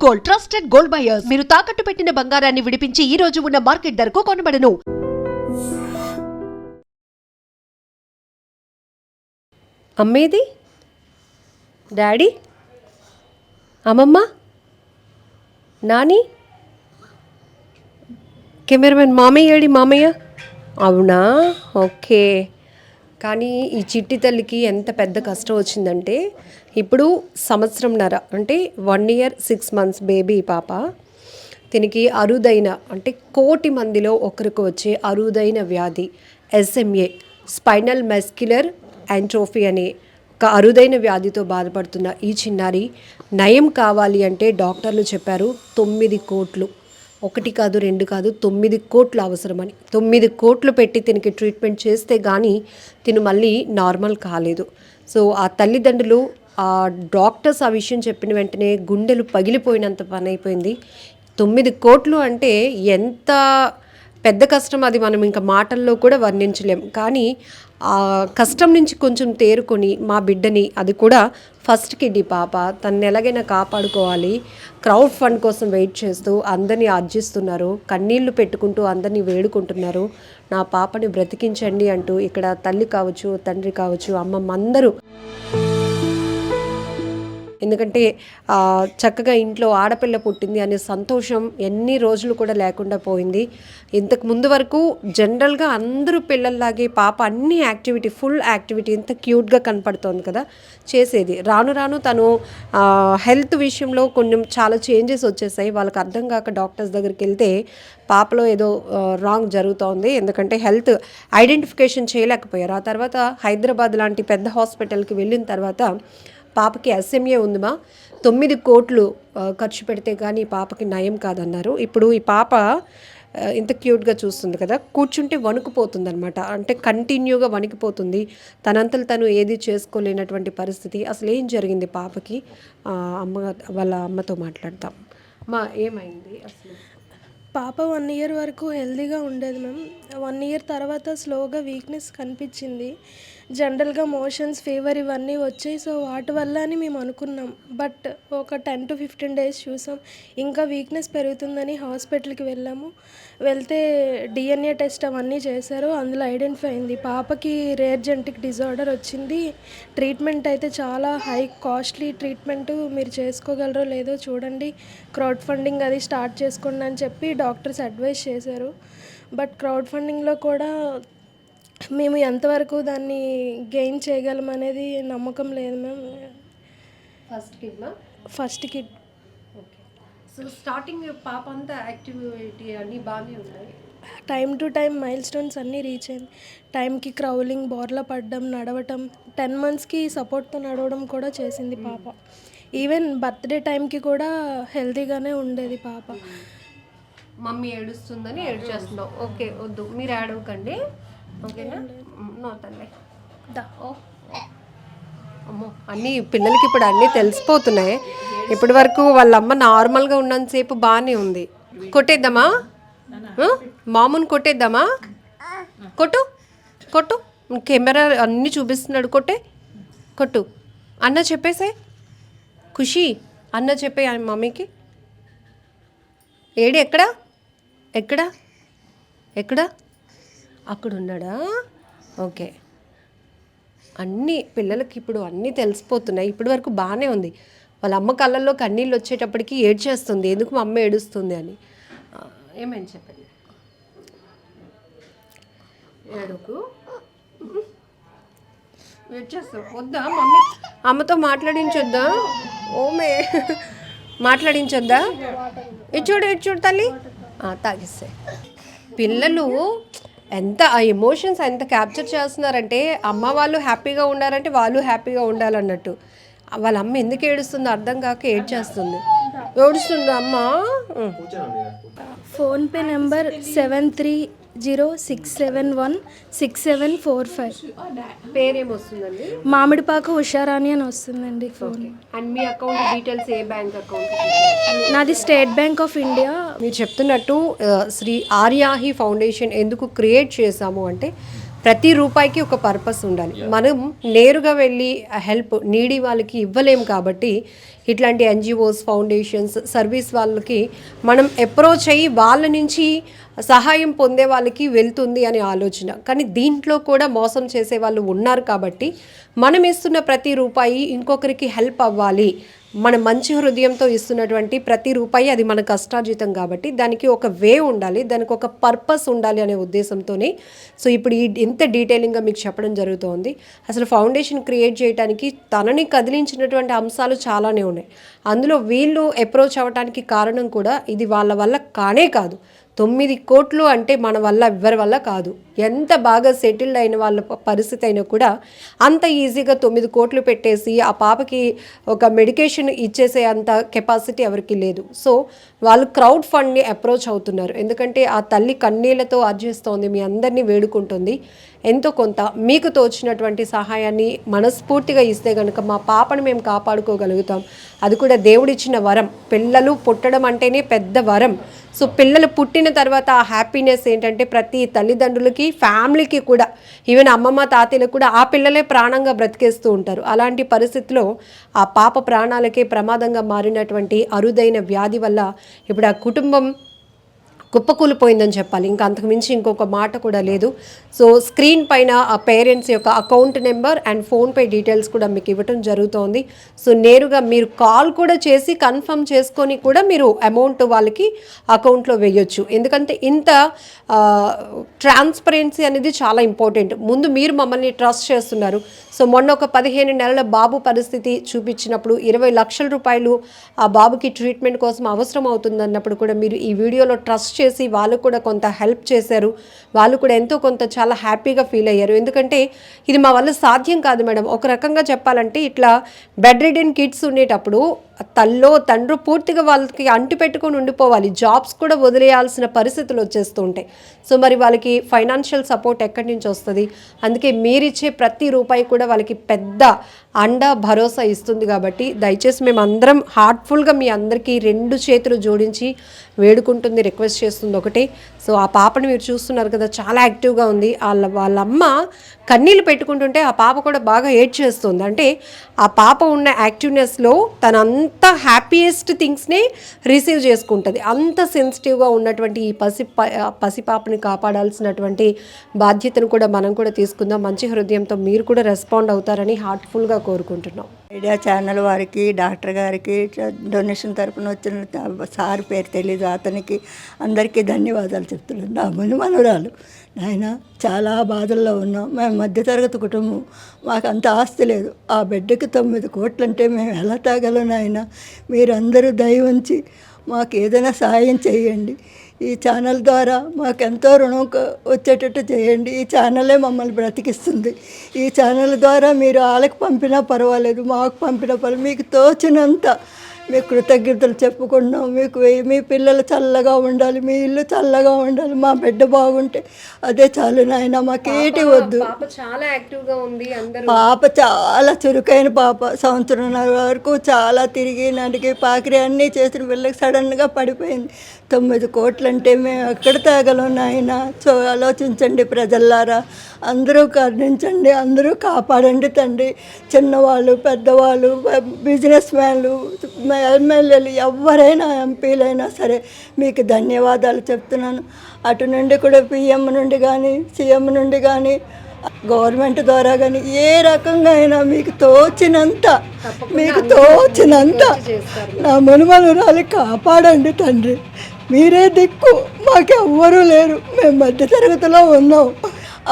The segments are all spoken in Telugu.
Gold, trusted gold buyers. మీరు తాకట్టు పెట్టిన బంగారాన్ని విడిపించి ఈ రోజు ఉన్న మార్కెట్ ధరకు కొనబడను. అమ్మేది, డాడీ, అమ్మమ్మ, నాని, కెమెరామెన్ మామయ్య ఏడి మామయ్య? అవునా, ఓకే. కానీ ఈ చిట్టి తల్లికి ఎంత పెద్ద కష్టం వచ్చిందంటే ఇప్పుడు సంవత్సరంన్నర అంటే 1 year 6 months బేబీ పాప. దీనికి అరుదైన అంటే 1,00,00,000 మందిలో ఒకరికి వచ్చే అరుదైన వ్యాధి SMA, స్పైనల్ మస్క్యులర్ యాంట్రోఫీ అనే ఒక అరుదైన వ్యాధితో బాధపడుతున్న ఈ చిన్నారి నయం కావాలి అంటే డాక్టర్లు చెప్పారు 9 కోట్లు, 1 కాదు 2 కాదు 9 కోట్లు అవసరమని. 9 కోట్లు పెట్టి తినికి ట్రీట్మెంట్ చేస్తే కానీ తిను మళ్ళీ నార్మల్ కాలేదు. సో ఆ తల్లిదండ్రులు, ఆ డాక్టర్స్ ఆ విషయం చెప్పిన వెంటనే గుండెలు పగిలిపోయినంత పని అయిపోయింది. 9 కోట్లు అంటే ఎంత పెద్ద కష్టం, అది మనం ఇంకా మాటల్లో కూడా వర్ణించలేం. కానీ ఆ కష్టం నుంచి కొంచెం తేరుకొని మా బిడ్డని, అది కూడా ఫస్ట్ కిడ్నీ పాప, తనని ఎలాగైనా కాపాడుకోవాలి, క్రౌడ్ ఫండ్ కోసం వెయిట్ చేస్తూ అందరినీ ఆర్జిస్తున్నారు, కన్నీళ్లు పెట్టుకుంటూ అందరినీ వేడుకుంటున్నారు, నా పాపని బ్రతికించండి అంటూ. ఇక్కడ తల్లి కావచ్చు, తండ్రి కావచ్చు, అమ్మమ్మ అందరూ. ఎందుకంటే చక్కగా ఇంట్లో ఆడపిల్ల పుట్టింది అనే సంతోషం ఎన్ని రోజులు కూడా లేకుండా పోయింది. ఇంతకు ముందు వరకు జనరల్గా అందరూ పిల్లల్లాగే పాప అన్ని యాక్టివిటీ, ఫుల్ యాక్టివిటీ, ఎంత క్యూట్గా కనపడుతోంది కదా చేసేది. రాను రాను తను హెల్త్ విషయంలో కొంచెం చాలా చేంజెస్ వచ్చేసాయి. వాళ్ళకి అర్థం కాక డాక్టర్స్ దగ్గరికి వెళ్తే పాపలో ఏదో రాంగ్ జరుగుతోంది, ఎందుకంటే హెల్త్ ఐడెంటిఫికేషన్ చేయలేకపోయారు. ఆ తర్వాత హైదరాబాద్ లాంటి పెద్ద హాస్పిటల్కి వెళ్ళిన తర్వాత పాపకి SMA ఉందిమా, 9 కోట్లు ఖర్చు పెడితే కానీ పాపకి నయం కాదన్నారు. ఇప్పుడు ఈ పాప ఇంత క్యూట్గా చూస్తుంది కదా, కూర్చుంటే వణుకుపోతుంది అనమాట. అంటే కంటిన్యూగా వణికిపోతుంది, తనంతలు తను ఏది చేసుకోలేనటువంటి పరిస్థితి. అసలు ఏం జరిగింది పాపకి? వాళ్ళ అమ్మతో మాట్లాడతాం. మా ఏమైంది అసలు? పాప 1 year వరకు హెల్తీగా ఉండేది మ్యామ్. 1 year తర్వాత స్లోగా వీక్నెస్ కనిపించింది. జనరల్గా మోషన్స్, ఫీవర్ ఇవన్నీ వచ్చాయి. సో వాటి వల్ల అని మేము అనుకున్నాం. బట్ ఒక 10 to 15 days చూసాం, ఇంకా వీక్నెస్ పెరుగుతుందని హాస్పిటల్కి వెళ్ళాము. వెళ్తే DNA టెస్ట్ అవన్నీ చేశారు. అందులో ఐడెంటిఫై అయింది పాపకి రేర్ జెనెటిక్ డిజార్డర్ వచ్చింది. ట్రీట్మెంట్ అయితే చాలా హై కాస్ట్లీ ట్రీట్మెంట్, మీరు చేసుకోగలరో లేదో చూడండి, క్రౌడ్ ఫండింగ్ అది స్టార్ట్ చేసుకోండి అని చెప్పి డాక్టర్స్ అడ్వైస్ చేశారు. బట్ క్రౌడ్ ఫండింగ్లో కూడా మేము ఎంతవరకు దాన్ని గెయిన్ చేయగలం అనేది నమ్మకం లేదు ma'am. First kid okay. So starting పాప అంతా యాక్టివిటీ అన్నీ బాగానే ఉన్నాయి. Time to time mile stones అన్నీ రీచ్ అయింది. టైంకి క్రౌలింగ్, బోర్ల పడడం, నడవటం, 10 monthsకి సపోర్ట్తో నడవడం కూడా చేసింది పాప. ఈవెన్ బర్త్డే టైంకి కూడా హెల్తీగానే ఉండేది పాప. మమ్మీ ఏడుస్తుందని ఏడ్చేస్తున్నావు. ఓకే, వద్దు, మీరు ఏడవకండి, ఓకేనా? నో తల్లి దా. ఓ అమ్మో, అన్నీ పిల్లలకి ఇప్పుడు అన్నీ తెలిసిపోతున్నాయి. ఇప్పటి వరకు వాళ్ళ అమ్మ నార్మల్గా ఉన్నంతసేపు బాగానే ఉంది. కొట్టేద్దామా? మామూలు కొట్టేద్దామా? కొట్టు కొట్టు, కెమెరా అన్నీ చూపిస్తున్నాడు, కొట్టు. అన్న చెప్పేసే, ఖుషి అన్న చెప్పే మమ్మీకి. ఏడి ఎక్కడా అక్కడ ఉన్నాడా? ఓకే. అన్నీ పిల్లలకి ఇప్పుడు అన్నీ తెలిసిపోతున్నాయి. ఇప్పటి వరకు బాగానే ఉంది. వాళ్ళ అమ్మ కళ్ళల్లో కన్నీళ్ళు వచ్చేటప్పటికి ఏడ్చేస్తుంది, ఎందుకు మా అమ్మ ఏడుస్తుంది అని. ఏమైంది చెప్పండి. ఏడుకు ఏడ్చేస్తావు, వద్దా మమ్మీ? అమ్మతో మాట్లాడించొద్దా? ఓమే మాట్లాడించొద్దా? ఇచ్చుడు తల్లి, తాగిస్తే. పిల్లలు ఎంత ఆ ఎమోషన్స్ ఎంత క్యాప్చర్ చేస్తున్నారంటే, అమ్మ వాళ్ళు హ్యాపీగా ఉండాలంటే వాళ్ళు హ్యాపీగా ఉండాలన్నట్టు. వాళ్ళ అమ్మ ఎందుకు ఏడుస్తుందో అర్థం కాక ఏడ్చేస్తుంది. ఏడుస్తుందా అమ్మ? PhonePe number 7306716745. పేరేమొస్తుందండి? మామిడిపాక ఉషారాణి అని వస్తుందండి phone. And me account details A bank account? నాది స్టేట్ బ్యాంక్ ఆఫ్ ఇండియా. మీరు చెప్తున్నట్టు శ్రీ ఆర్యాహి ఫౌండేషన్ ఎందుకు క్రియేట్ చేశాము అంటే, ప్రతి రూపాయికి ఒక పర్పస్ ఉండాలి. మనం నేరుగా వెళ్ళి హెల్ప్ నీడీ వాళ్ళకి ఇవ్వలేము కాబట్టి ఇట్లాంటి ఎన్జిఓస్, ఫౌండేషన్స్, సర్వీస్ వాళ్ళకి మనం అప్రోచ్ అయ్యి వాళ్ళ నుంచి సహాయం పొందే వాళ్ళకి వెళ్తుంది అనే ఆలోచన. కానీ దీంట్లో కూడా మోసం చేసే వాళ్ళు ఉన్నారు కాబట్టి మనం ఇస్తున్న ప్రతి రూపాయి ఇంకొకరికి హెల్ప్ అవ్వాలి, మన మంచి హృదయంతో ఇస్తున్నటువంటి ప్రతి రూపాయి అది మన కష్టార్జితం కాబట్టి దానికి ఒక వే ఉండాలి, దానికి ఒక పర్పస్ ఉండాలి అనే ఉద్దేశంతోనే సో ఇప్పుడు ఇంత డీటెయిలింగ్గా మీకు చెప్పడం జరుగుతోంది. అసలు ఫౌండేషన్ క్రియేట్ చేయడానికి తనని కదిలించినటువంటి అంశాలు చాలానే ఉన్నాయి. అందులో వీళ్ళు అప్రోచ్ అవ్వడానికి కారణం కూడా ఇది వాళ్ళ వల్ల కానే కాదు. 9 కోట్లు అంటే మన వల్ల ఎవ్వరి వల్ల కాదు. ఎంత బాగా సెటిల్డ్ అయిన వాళ్ళ పరిస్థితి అయినా కూడా అంత ఈజీగా 9 కోట్లు పెట్టేసి ఆ పాపకి ఒక మెడికేషన్ ఇచ్చేసే అంత కెపాసిటీ ఎవరికి లేదు. సో వాళ్ళు క్రౌడ్ ఫండ్ని అప్రోచ్ అవుతున్నారు. ఎందుకంటే ఆ తల్లి కన్నీళ్లతో ఆర్జిస్తోంది, మీ అందరినీ వేడుకుంటుంది. ఎంతో కొంత మీకు తోచినటువంటి సహాయాన్ని మనస్ఫూర్తిగా ఇస్తే కనుక మా పాపను మేము కాపాడుకోగలుగుతాం. అది కూడా దేవుడిచ్చిన వరం. పిల్లలు పుట్టడం అంటేనే పెద్ద వరం. సో పిల్లలు పుట్టిన తర్వాత ఆ హ్యాపీనెస్ ఏంటంటే ప్రతి తల్లిదండ్రులకి, ఫ్యామిలీకి కూడా, ఈవెన్ అమ్మమ్మ తాతయ్యలకు కూడా ఆ పిల్లలే ప్రాణంగా బ్రతికేస్తూ ఉంటారు. అలాంటి పరిస్థితిలో ఆ పాప ప్రాణాలకే ప్రమాదంగా మారినటువంటి అరుదైన వ్యాధి వల్ల ఇప్పుడు ఆ కుటుంబం కుప్పకూలిపోయిందని చెప్పాలి. ఇంకా అంతకుమించి ఇంకొక మాట కూడా లేదు. సో స్క్రీన్ పైన ఆ పేరెంట్స్ యొక్క account number and PhonePe details కూడా మీకు ఇవ్వటం జరుగుతోంది. సో నేరుగా మీరు కాల్ కూడా చేసి కన్ఫర్మ్ చేసుకొని కూడా మీరు అమౌంట్ వాళ్ళకి అకౌంట్లో వేయొచ్చు. ఎందుకంటే ఇంత ట్రాన్స్పరెన్సీ అనేది చాలా ఇంపార్టెంట్. ముందు మీరు మమ్మల్ని ట్రస్ట్ చేస్తున్నారు. సో మొన్న ఒక 15 నెలల బాబు పరిస్థితి చూపించినప్పుడు 20 లక్షల రూపాయలు ఆ బాబుకి ట్రీట్మెంట్ కోసం అవసరం అవుతుందన్నప్పుడు కూడా మీరు ఈ వీడియోలో ట్రస్ట్ చేసి వాళ్ళు కూడా కొంత హెల్ప్ చేశారు. వాళ్ళు కూడా ఎంతో కొంత చాలా హ్యాపీగా ఫీల్ అయ్యారు. ఎందుకంటే ఇది మా వల్ల సాధ్యం కాదు మేడం. ఒక రకంగా చెప్పాలంటే ఇట్లా బెడ్ రిడెన్ కిడ్స్ ఉండేటప్పుడు తల్లో తండ్రి పూర్తిగా వాళ్ళకి అంటు పెట్టుకొని ఉండిపోవాలి. జాబ్స్ కూడా వదిలేయాల్సిన పరిస్థితులు వచ్చేస్తూ ఉంటాయి. సో మరి వాళ్ళకి ఫైనాన్షియల్ సపోర్ట్ ఎక్కడి నుంచి వస్తుంది? అందుకే మీరిచ్చే ప్రతి రూపాయి కూడా వాళ్ళకి పెద్ద అండ భరోసా ఇస్తుంది. కాబట్టి దయచేసి మేము అందరం హార్ట్ఫుల్గా మీ అందరికీ 2 చేతులు జోడించి వేడుకుంటుంది, రిక్వెస్ట్ చేస్తుంది ఒకటే. సో ఆ పాపని మీరు చూస్తున్నారు కదా, చాలా యాక్టివ్గా ఉంది. వాళ్ళ అమ్మ కన్నీళ్ళు పెట్టుకుంటుంటే ఆ పాప కూడా బాగా ఏడ్చేస్తుంది. అంటే ఆ పాప ఉన్న యాక్టివ్నెస్లో తనంత హ్యాపీయెస్ట్ థింగ్స్ని రిసీవ్ చేసుకుంటుంది. అంత సెన్సిటివ్గా ఉన్నటువంటి ఈ పసిపాపని కాపాడాల్సినటువంటి బాధ్యతను కూడా మనం కూడా తీసుకుందాం. మంచి హృదయంతో మీరు కూడా రెస్పాండ్ అవుతారని హార్ట్ఫుల్గా కోరుకుంటున్నాం. మీడియా ఛానల్ వారికి, డాక్టర్ గారికి, డొనేషన్ తరపున వచ్చిన సార్ పేరు తెలీదు, అతనికి అందరికీ ధన్యవాదాలు చెప్తున్నాను. నా మనవరాలు నాయన చాలా బాధల్లో ఉన్నాం. మేము మధ్యతరగతి కుటుంబం, మాకు అంత ఆస్తి లేదు. ఆ బిడ్డకి 9 కోట్లు అంటే మేము ఎలా తాగలం నాయన? మీరందరూ దయ ఉంచి మాకు ఏదైనా సహాయం చేయండి. ఈ ఛానల్ ద్వారా మాకెంతో రుణం వచ్చేటట్టు చేయండి. ఈ ఛానలే మమ్మల్ని బ్రతికిస్తుంది. ఈ ఛానల్ ద్వారా మీరు వాళ్ళకి పంపినా పర్వాలేదు, మాకు పంపినా పర్వాలేదు, మీకు తోచినంత మీకు కృతజ్ఞతలు చెప్పుకున్నాం. మీకు మీ పిల్లలు చల్లగా ఉండాలి, మీ ఇల్లు చల్లగా ఉండాలి, మా బిడ్డ బాగుంటే అదే చాలు నాయన, మాకేటి వద్దు. చాలా యాక్టివ్గా ఉంది. పాప చాలా చురుకైన పాప. సంవత్సరంన్నర వరకు చాలా తిరిగి నడిగి పాకిరి అన్నీ చేసిన పిల్లకి సడన్గా పడిపోయింది. 9 కోట్లు అంటే మేము ఎక్కడ తాగలం నాయన? ఆలోచించండి ప్రజల్లారా, అందరూ కరుణించండి, అందరూ కాపాడండి తండ్రి. చిన్నవాళ్ళు, పెద్దవాళ్ళు, బిజినెస్ మ్యాన్లు, ఎమ్మెల్యేలు, ఎవరైనా ఎంపీలైనా సరే మీకు ధన్యవాదాలు చెప్తున్నాను. అటు నుండి కూడా పిఎం నుండి కానీ, సీఎం నుండి కానీ, గవర్నమెంట్ ద్వారా కానీ ఏ రకంగా అయినా మీకు తోచినంత నా మనుమనురాలు కాపాడండి తండ్రి. మీరే దిక్కు, మాకెవ్వరూ లేరు. మేము మధ్యతరగతిలో ఉన్నాం.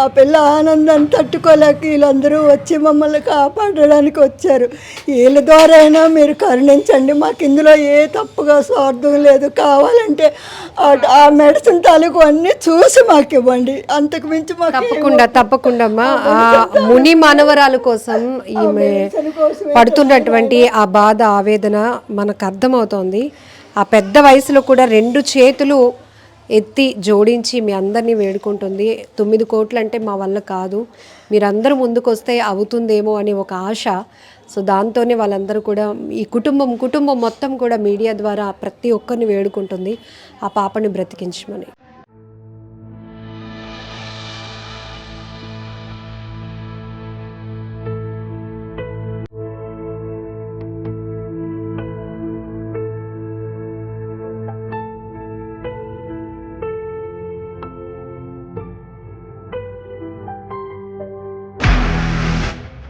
ఆ పిల్ల ఆనందాన్ని తట్టుకోలేక వీళ్ళందరూ వచ్చి మమ్మల్ని కాపాడడానికి వచ్చారు. వీళ్ళ ద్వారా అయినా మీరు కరుణించండి. మాకు ఇందులో ఏ తప్పుగా స్వార్థం లేదు. కావాలంటే ఆ మెడిసిన్ తాలూకు అన్నీ చూసి మాకు ఇవ్వండి. అంతకు మించి మాకు తప్పకుండా అమ్మా. ఆ ముని మానవరాల కోసం ఈమె పడుతున్నటువంటి ఆ బాధ, ఆవేదన మనకు అర్థమవుతోంది. ఆ పెద్ద వయసులో కూడా 2 చేతులు ఎత్తి జోడించి మీ అందరినీ వేడుకుంటుంది. 9 కోట్లు అంటే మా వల్ల కాదు, మీరందరూ ముందుకు వస్తే అవుతుందేమో అని ఒక ఆశ. సో దాంతోనే వాళ్ళందరూ కూడా ఈ కుటుంబం మొత్తం కూడా మీడియా ద్వారా ప్రతి ఒక్కరిని వేడుకుంటుంది ఆ పాపని బ్రతికించమని.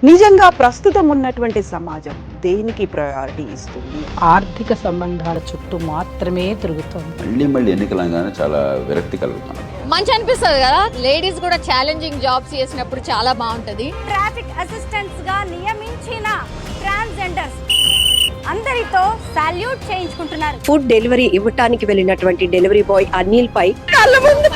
నిజంగా ప్రస్తుతం ఉన్నటువంటి సమాజం దేనికి ప్రయారిటీ ఇస్తుంది? ఆర్థిక సంబంధాల చుట్టూ మాత్రమే తిరుగుతోంది. మళ్ళీ ఎన్నికలంగానే చాలా విరక్తి కలుగుతాం. మంచి అనిపిస్తుంది కదా, లేడీస్ కూడా ఛాలెంజింగ్ జాబ్స్ చేసినప్పుడు చాలా బాగుంటది. ట్రాఫిక్ అసిస్టెంట్స్ గా నియమించిన ట్రాన్స్జెండర్స్ అందరితో సాల్యూట్ చేయించుకుంటున్నారు. ఫుడ్ డెలివరీ ఇవ్వటానికి వెళ్ళినటువంటి డెలివరీ బాయ్ అనిల్ పై కళ్ళ ముందు